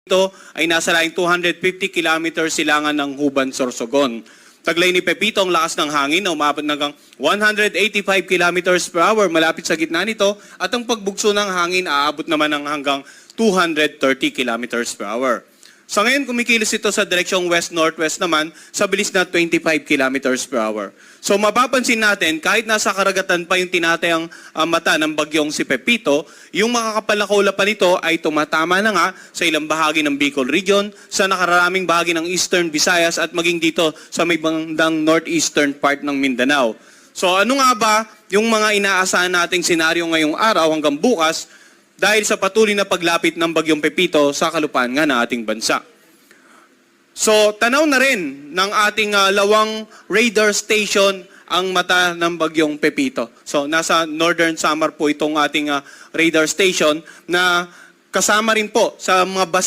Ito ay nasa laing 250 kilometers silangan ng Huban, Sorsogon. Taglay ni Pepito ang lakas ng hangin na umabot hanggang 185 kilometers per hour malapit sa gitna nito at ang pagbugso ng hangin aabot naman ng hanggang 230 kilometers per hour. Sa ngayon, kumikilos ito sa direksyong west-northwest naman sa bilis na 25 kilometers per hour. So mapapansin natin, kahit nasa karagatan pa yung tinatayang mata ng bagyong si Pepito, yung makakapal na kaulapan nito ay tumatama na nga sa ilang bahagi ng Bicol Region, sa nakararaming bahagi ng Eastern Visayas at maging dito sa may bandang northeastern part ng Mindanao. So ano nga ba yung mga inaasahan nating senaryo ngayong araw hanggang bukas dahil sa patuloy na paglapit ng bagyong Pepito sa kalupaan nga ng ating bansa? So, tanaw na rin ng ating lawang radar station ang mata ng bagyong Pepito. So, nasa Northern Samar po itong ating radar station na kasama rin po sa mga base